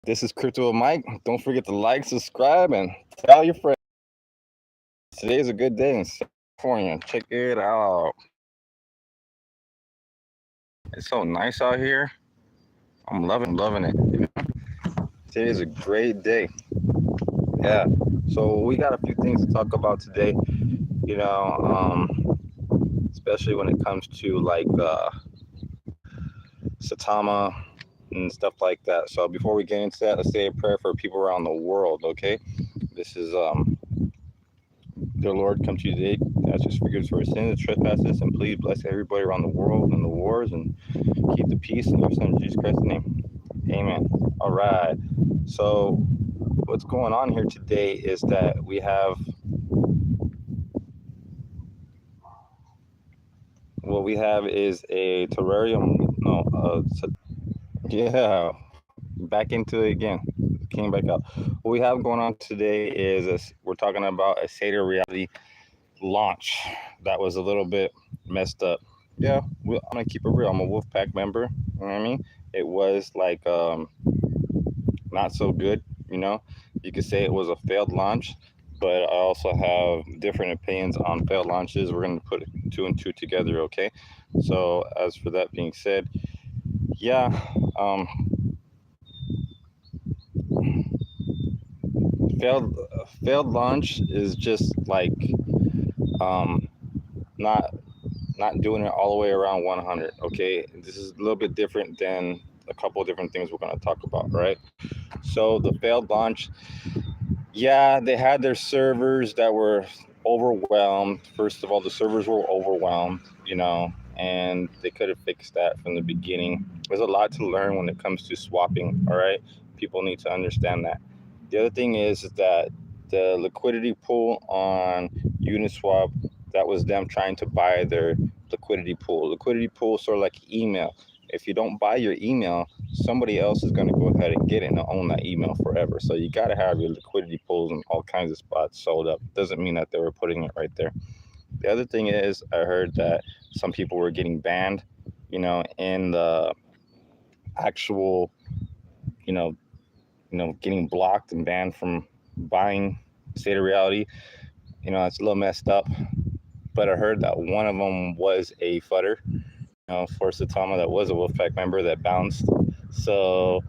This is Crypto with Mike. Don't forget to like, subscribe, and tell your friends. Today is a good day in California. Check it out. It's so nice out here. I'm loving it. Today is a great day. Yeah. So we got a few things to talk about today. You know, especially when it comes to like Satama and stuff like that. So before we get into that, let's say a prayer for people around the world. Okay. This is Dear Lord, come to you today. Ask us forgiveness for our sins and trespasses, and please bless everybody around the world and the wars, and keep the peace in your Son Jesus Christ's name. Amen. All right. So, what's going on here today is that what we have is a terrarium. No, yeah, back into it again. Came back out. What we have going on today is we're talking about a Saitarealty launch that was a little bit messed up. Yeah, I'm gonna keep it real. I'm a Wolfpack member. You know what I mean? It was like not so good. You know, you could say it was a failed launch, but I also have different opinions on failed launches. We're gonna put two and two together. Okay. So as for that being said, yeah, um, failed launch is just like um, not doing it all the way around 100. Okay, this is a little bit different than a couple of different things we're going to talk about, right? So the failed launch, yeah, they had their servers that were overwhelmed. First of all, the servers were overwhelmed, and they could have fixed that from the beginning. There's a lot to learn when it comes to swapping. All right, people need to understand that. The other thing is that the liquidity pool on Uniswap, that was them trying to buy their liquidity pool. Liquidity pool is sort of like email. If you don't buy your email, somebody else is going to go ahead and get it and own that email forever. So you got to have your liquidity pools in all kinds of spots sold up. Doesn't mean that they were putting it right there. The other thing is, I heard that some people were getting banned, in the actual, you know, getting blocked and banned from buying Saitarealty. It's a little messed up. But I heard that one of them was a fudder, for Satama, that was a Wolfpack member that bounced. So,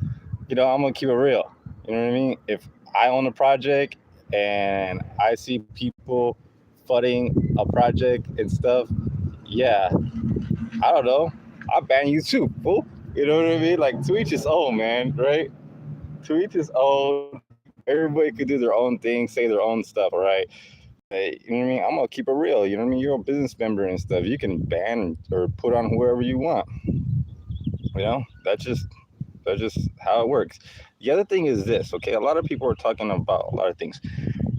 I'm gonna keep it real. You know what I mean? If I own a project and I see people fudding a project and stuff, yeah, I don't know. I'll ban you too, fool. You know what I mean? Like, to each his own, man, right? To each his own. Everybody could do their own thing, say their own stuff, all right? Hey, you know what I mean? I'm gonna keep it real. You know what I mean? You're a business member and stuff. You can ban or put on whoever you want. That's just how it works. The other thing is this, okay? A lot of people are talking about a lot of things.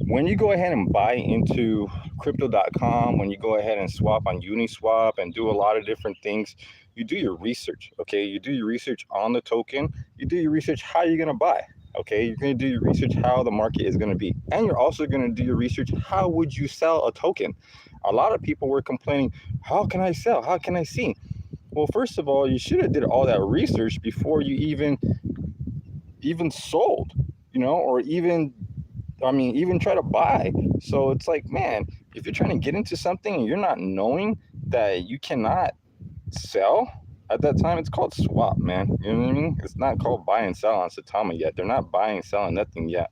When you go ahead and buy into crypto.com, when you go ahead and swap on Uniswap and do a lot of different things, you do your research, okay? You do your research on the token. You do your research how you're going to buy, okay? You're going to do your research how the market is going to be. And you're also going to do your research how would you sell a token? A lot of people were complaining, how can I sell? How can I see? Well, first of all, you should have did all that research before you even sold, or even try to buy. So it's like, man, if you're trying to get into something and you're not knowing that you cannot sell at that time, it's called swap, man. You know what I mean? It's not called buy and sell on Satama yet. They're not buying and selling nothing yet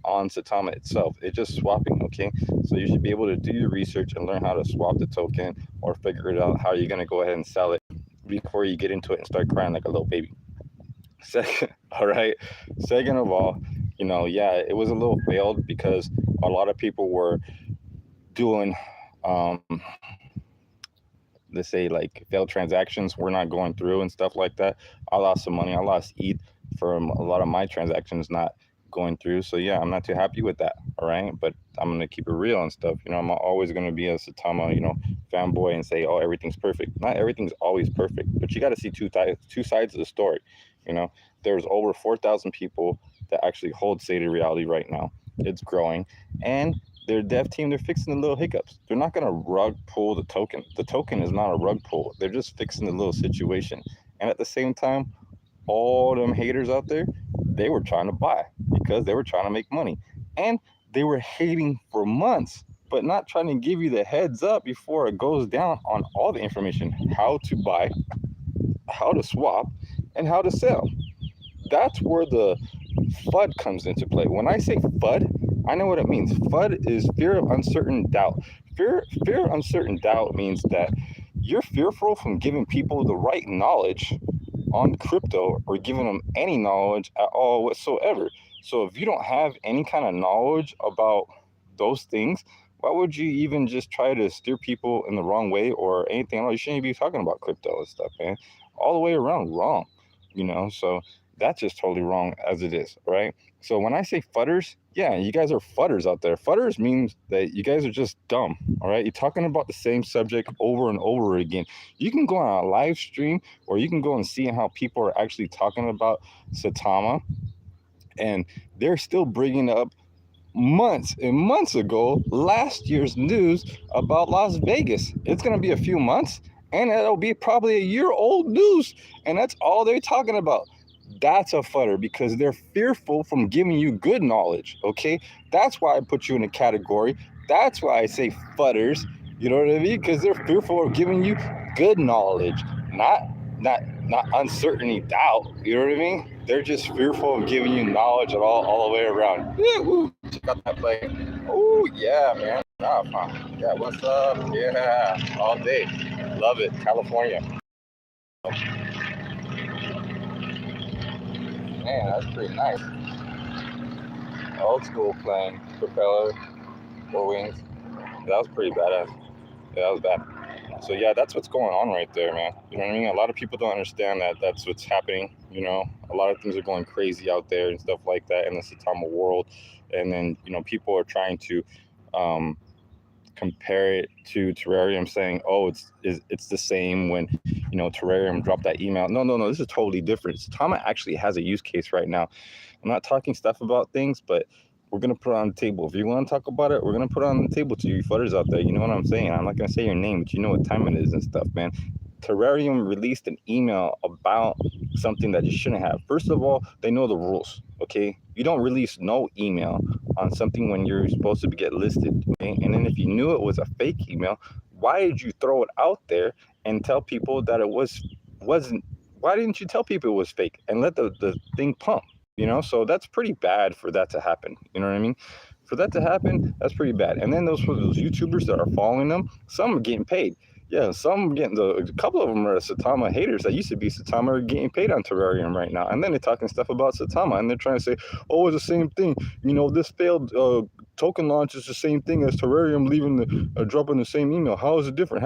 on Satama itself. It's just swapping, okay? So you should be able to do your research and learn how to swap the token or figure it out how you're going to go ahead and sell it before you get into it and start crying like a little baby. Second, all right. Second of all, yeah, it was a little failed because a lot of people were doing, um, let's say, like failed transactions. We're not going through and stuff like that. I lost some money. I lost ETH from a lot of my transactions not going through. So yeah, I'm not too happy with that. All right, but I'm gonna keep it real and stuff. I'm always gonna be a Satama, fanboy and say, oh, everything's perfect. Not everything's always perfect, but you got to see two sides of the story. There's over 4,000 people that actually hold Saitarealty right now. It's growing, and their dev team, they're fixing the little hiccups. They're not gonna rug pull the token. The token is not a rug pull. They're just fixing the little situation. And at the same time, all them haters out there, they were trying to buy because they were trying to make money. And they were hating for months, but not trying to give you the heads up before it goes down on all the information, how to buy, how to swap, and how to sell. That's where the FUD comes into play. When I say FUD, I know what it means. FUD is fear of uncertain doubt. Fear of uncertain doubt means that you're fearful from giving people the right knowledge on crypto or giving them any knowledge at all whatsoever. So if you don't have any kind of knowledge about those things, why would you even just try to steer people in the wrong way or anything else? You shouldn't be talking about crypto and stuff, man. All the way around wrong, so that's just totally wrong as it is, right? So when I say fudders, yeah, you guys are fudders out there. Fudders means that you guys are just dumb, all right? You're talking about the same subject over and over again. You can go on a live stream or you can go and see how people are actually talking about Saitama, and they're still bringing up months and months ago last year's news about Las Vegas. It's going to be a few months and it'll be probably a year old news, and that's all they're talking about. That's a fudder because they're fearful from giving you good knowledge, okay? That's why I put you in a category. That's why I say fudders, you know what I mean? Because they're fearful of giving you good knowledge, not uncertainty, doubt, you know what I mean? They're just fearful of giving you knowledge at all the way around. Yeah, check out that play. Oh, yeah, man. Yeah, what's up? Yeah, all day. Love it. California. Man, that's pretty nice. Old school plane, propeller, 4 wings. That was pretty badass. Yeah, that was bad. So yeah, that's what's going on right there, man. You know what I mean? A lot of people don't understand that that's what's happening. A lot of things are going crazy out there and stuff like that in the Saitama world. And then, people are trying to compare it to Terrarium, saying, oh, it's the same when, Terrarium dropped that email. No, this is totally different. Saitama actually has a use case right now. I'm not talking stuff about things, but we're going to put it on the table. If you want to talk about it, we're going to put it on the table to you fudders out there. You know what I'm saying? I'm not going to say your name, but you know what time it is and stuff, man. Terrarium released an email about something that you shouldn't have. First of all, they know the rules, okay? You don't release no email on something when you're supposed to get listed, okay? And then if you knew it was a fake email, why did you throw it out there and tell people that it wasn't? Why didn't you tell people it was fake and let the thing pump? So that's pretty bad for that to happen. You know what I mean? For that to happen, that's pretty bad. And then those YouTubers that are following them, some are getting paid. Yeah, some getting a couple of them are Saitama haters that used to be Saitama are getting paid on Terrarium right now. And then they're talking stuff about Saitama and they're trying to say, oh, it's the same thing. This failed token launch is the same thing as Terrarium leaving dropping the same email. How is it different?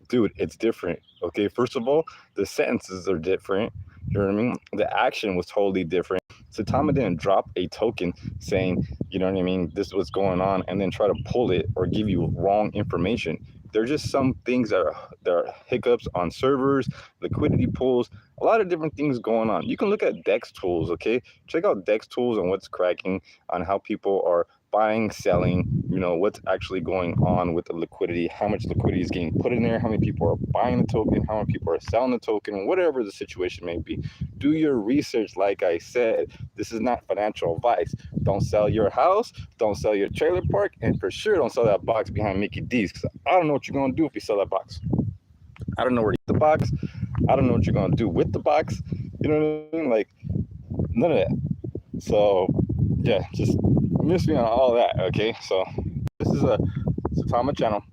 Dude, it's different. Okay, first of all, the sentences are different. You know what I mean? The action was totally different. Saitama didn't drop a token saying, you know what I mean, this is what's going on, and then try to pull it or give you wrong information. There's just some things that are hiccups on servers, liquidity pools, a lot of different things going on. You can look at DEX tools, okay? Check out DEX tools and what's cracking on how people are buying, selling, what's actually going on with the liquidity, how much liquidity is getting put in there, how many people are buying the token, how many people are selling the token, whatever the situation may be. Do your research, like I said. This is not financial advice. Don't sell your house, don't sell your trailer park, and for sure don't sell that box behind Mickey D's, because I don't know what you're going to do if you sell that box. I don't know where to get the box. I don't know what you're going to do with the box. You know what I mean? Like, none of that. So, yeah, just miss me on all that, okay? So, this is a Saitama channel.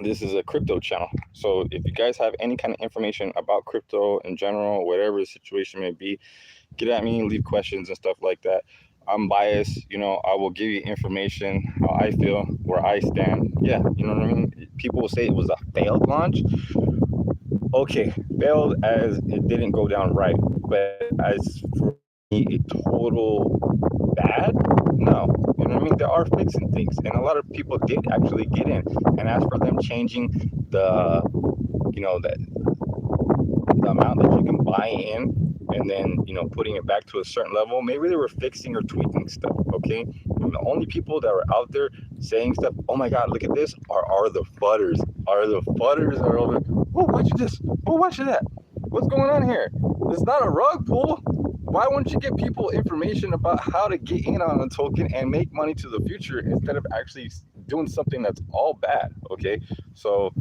This is a crypto channel. So, if you guys have any kind of information about crypto in general, whatever the situation may be, get at me, leave questions and stuff like that. I'm biased, I will give you information, how I feel, where I stand. Yeah, you know what I mean? People will say it was a failed launch. Okay, failed as it didn't go down right. But as for me, a total bad? No. You know what I mean? There are fixing things. And a lot of people did actually get in. And as for them changing the amount that you can buy in, and then putting it back to a certain level, maybe they were fixing or tweaking stuff, okay? And the only people that were out there saying stuff, oh my god, look at this, are the fudders. Are over, oh, watch this, oh, watch that, what's going on here? It's not a rug pull. Why won't you give people information about how to get in on a token and make money to the future instead of actually doing something that's all bad? Okay, so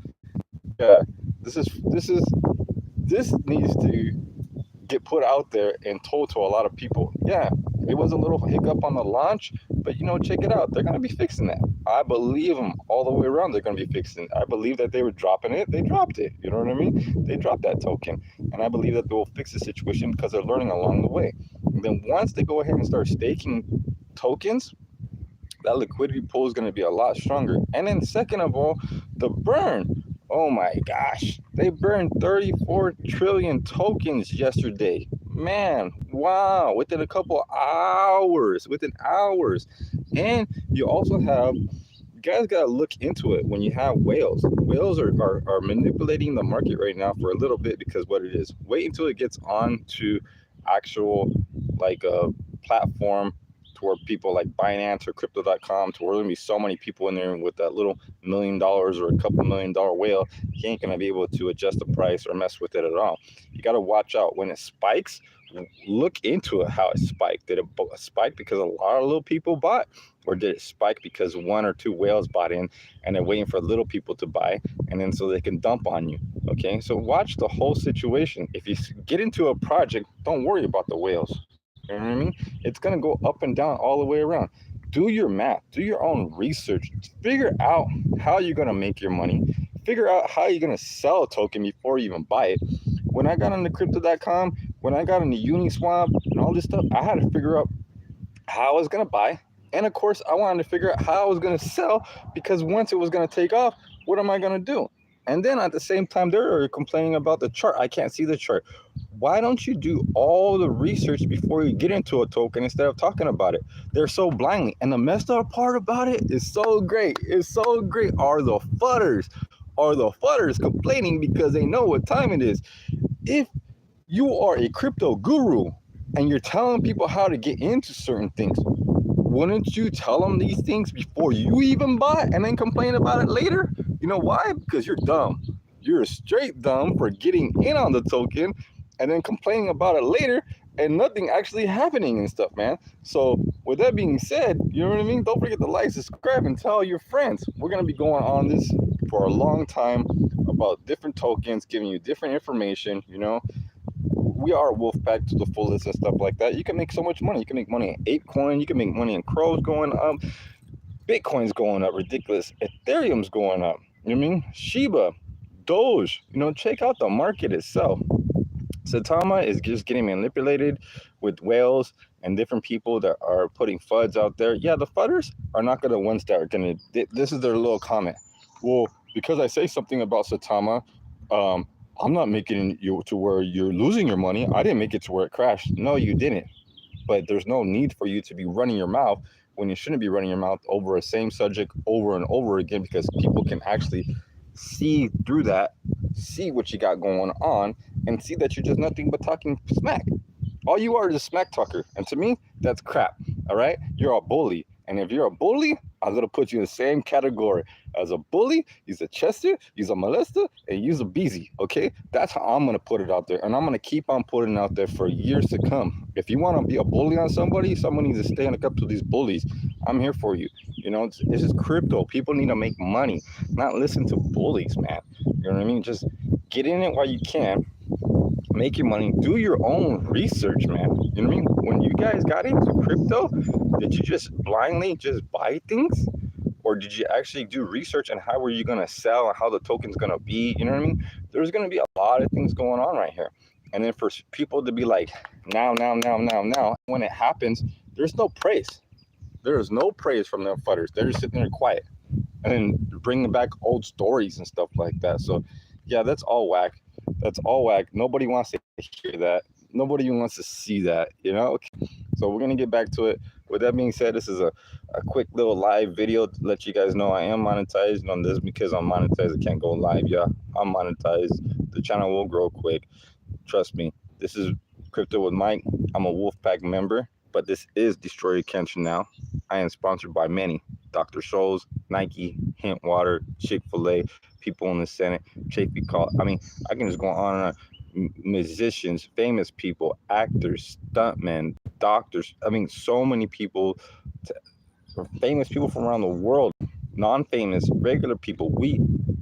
yeah, this needs to get put out there and told to a lot of people. Yeah, it was a little hiccup on the launch, but check it out. They're going to be fixing that. I believe them all the way around. They're going to be fixing it. I believe that they were dropping it. They dropped it. You know what I mean? They dropped that token. And I believe that they will fix the situation because they're learning along the way. And then once they go ahead and start staking tokens, that liquidity pool is going to be a lot stronger. And then second of all, the burn. Oh my gosh, they burned 34 trillion tokens yesterday. Man, wow, within a couple hours, And you also have, you guys got to look into it when you have whales. Whales are manipulating the market right now for a little bit because what it is, wait until it gets on to actual like a platform where people like Binance or Crypto.com, to where there's gonna be so many people in there with that little $1 million or a couple $1 million whale, he ain't gonna be able to adjust the price or mess with it at all. You got to watch out when it spikes. Look into it, how it spiked. Did it spike because a lot of little people bought, or did it spike because one or two whales bought in and they're waiting for little people to buy, and then so they can dump on you? Okay, so watch the whole situation. If you get into a project, don't worry about the whales. You know what I mean? It's going to go up and down all the way around. Do your math. Do your own research. Figure out how you're going to make your money. Figure out how you're going to sell a token before you even buy it. When I got into Crypto.com, when I got into Uniswap and all this stuff, I had to figure out how I was going to buy. And of course, I wanted to figure out how I was going to sell, because once it was going to take off, what am I going to do? And then at the same time, they're complaining about the chart. I can't see the chart. Why don't you do all the research before you get into a token instead of talking about it? They're so blindly. And the messed up part about it is so great. It's so great. Are the fudders complaining because they know what time it is? If you are a crypto guru and you're telling people how to get into certain things, wouldn't you tell them these things before you even buy and then complain about it later? You know why? Because you're dumb. You're straight dumb for getting in on the token and then complaining about it later and nothing actually happening and stuff, man. So with that being said, you know what I mean? Don't forget to like, subscribe, and tell your friends. We're going to be going on this for a long time about different tokens, giving you different information, We are Wolfpack to the fullest and stuff like that. You can make so much money. You can make money in ApeCoin. You can make money in Crows going up. Bitcoin's going up, ridiculous. Ethereum's going up. You know what I mean? Shiba, Doge. Check out the market itself. Saitama is just getting manipulated with whales and different people that are putting FUDs out there. Yeah, the FUDers are not going to ones that are going to. This is their little comment. Well, because I say something about Saitama, I'm not making you to where you're losing your money. I didn't make it to where it crashed. No, you didn't. But there's no need for you to be running your mouth when you shouldn't be running your mouth over a same subject over and over again, because people can actually see through that, see what you got going on, and see that you're just nothing but talking smack. All you are is a smack talker. And to me, that's crap. All right? You're a bully. And if you're a bully, I'm going to put you in the same category as a bully. He's a chester, he's a molester, and he's a beezy. Okay? That's how I'm going to put it out there. And I'm going to keep on putting it out there for years to come. If you want to be a bully on somebody, someone needs to stand up to these bullies. I'm here for you. This is crypto. People need to make money, not listen to bullies, man. You know what I mean? Just get in it while you can. Make your money. Do your own research, man. You know what I mean? When you guys got into crypto, did you just blindly just buy things? Or did you actually do research on how were you going to sell and how the token's going to be? You know what I mean? There's going to be a lot of things going on right here. And then for people to be like, now, when it happens, there's no praise. There is no praise from them fudders. They're just sitting there quiet. And then bringing back old stories and stuff like that. So, yeah, that's all whack. That's all whack. Nobody wants to hear that. Nobody even wants to see that, So we're going to get back to it. With that being said, this is a quick little live video to let you guys know I am monetized on this. Because I'm monetized, I can't go live. Yeah, I'm monetized. The channel will grow quick. Trust me. This is Crypto with Mike. I'm a Wolfpack member, but this is Destroy Your Cancer Now. I am sponsored by many. Dr. Scholl's, Nike, Hint Water, Chick-fil-A, people in the Senate, Chafee Call. I mean, I can just go on and on. musicians, famous people, actors, stuntmen, doctors. I mean, so many people, famous people from around the world, non-famous, regular people. We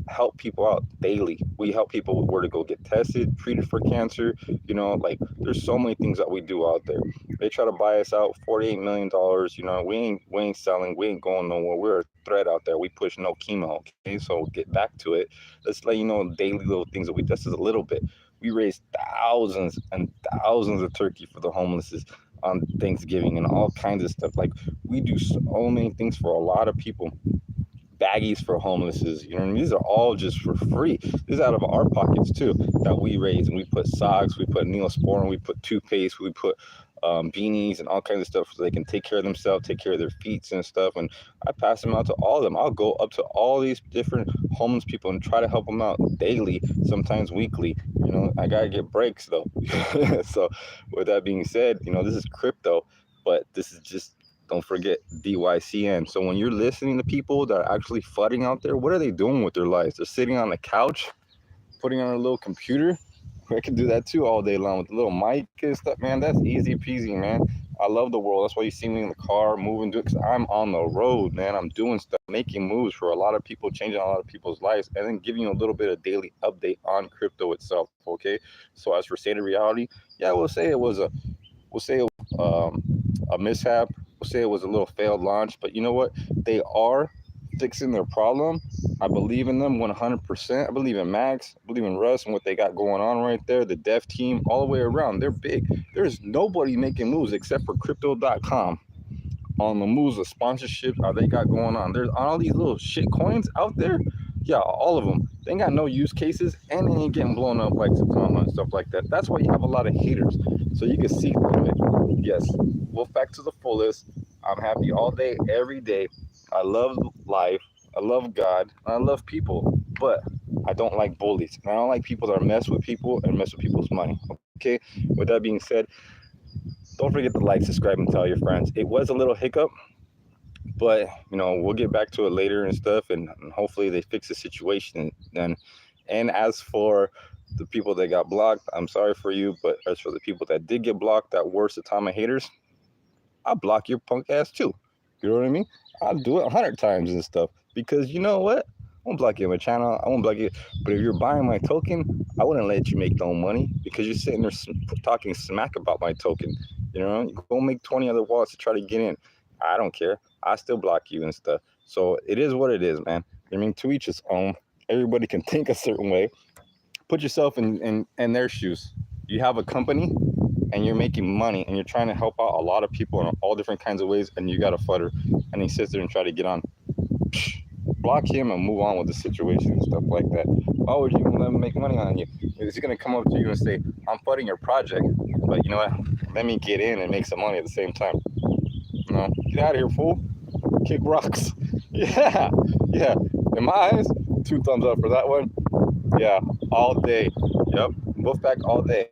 help people out daily. We help people where to go get tested, treated for cancer. You know, like there's so many things that we do out there. They try to buy us out, $48 million. You know, we ain't selling. We ain't going nowhere. We're a threat out there. We push no chemo. Okay, so get back to it. Let's let you know daily little things that we. This is a little bit. We raise thousands and thousands of turkey for the homeless on Thanksgiving and all kinds of stuff. Like we do so many things for a lot of people. Baggies for homelesses, you know what I mean? These are all just for free. This is out of our pockets too, that we raise. And we put socks, we put Neosporin, we put toothpaste, we put beanies and all kinds of stuff so they can take care of themselves, take care of their feet and stuff. And I pass them out to all of them. I'll go up to all these different homeless people and try to help them out daily, sometimes weekly. You know, I gotta get breaks though. So with that being said, you know, this is crypto, but this is just, don't forget DYCN. So when you're listening to people that are actually flooding out there, what are they doing with their lives? They're sitting on the couch, putting on a little computer. I can do that too all day long with a little mic and stuff, man. That's easy peasy, man. I love the world. That's why you see me in the car moving, because I'm on the road, man. I'm doing stuff, making moves for a lot of people, changing a lot of people's lives, and then giving you a little bit of daily update on crypto itself. Okay. So as for Saitarealty, yeah, we'll say it was a mishap. We'll say it was a little failed launch, but you know what? They are fixing their problem. I believe in them 100%. I believe in Max. I believe in Russ and what they got going on right there. The dev team, all the way around, they're big. There's nobody making moves except for Crypto.com on the moves of sponsorships they got going on. There's all these little shit coins out there. Yeah, all of them. They ain't got no use cases, and they ain't getting blown up like Satama and stuff like that. That's why you have a lot of haters. So you can see through it. Yes, we'll fact to the fullest. I'm happy all day, every day. I love life. I love God. I love people. But I don't like bullies. And I don't like people that mess with people and mess with people's money. Okay? With that being said, don't forget to like, subscribe, and tell your friends. It was a little hiccup, but you know, we'll get back to it later and stuff, and hopefully they fix the situation then. And as for the people that got blocked, I'm sorry for you, but as for the people that did get blocked that were Satama haters, I'll block your punk ass too. You know what I mean? I'll do it 100 times and stuff, because you know what? I won't block you on my channel. I won't block you. But if you're buying my token, I wouldn't let you make no money, because you're sitting there talking smack about my token. You know, you go make 20 other wallets to try to get in. I don't care. I still block you and stuff. So it is what it is, man. I mean, to each his own. Everybody can think a certain way. Put yourself in their shoes. You have a company and you're making money and you're trying to help out a lot of people in all different kinds of ways, and you got a flutter, and he sits there and try to get on. Block him and move on with the situation and stuff like that. Why would you even let him make money on you? Is he going to come up to you and say, I'm funding your project, but you know what? Let me get in and make some money at the same time. You know, get out of here, fool. Kick rocks. Yeah. Yeah. In my eyes, 2 thumbs up for that one. Yeah. All day. Yep. Wolfpack all day.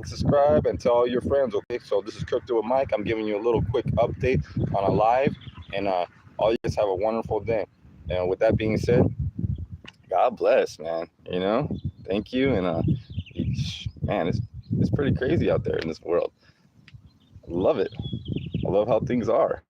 Subscribe and tell all your friends, okay? So this is Crypto with Mike. I'm giving you a little quick update on a live, and all you guys have a wonderful day. And with that being said, God bless, man. You know, thank you. And man, it's pretty crazy out there in this world. I love it. I love how things are.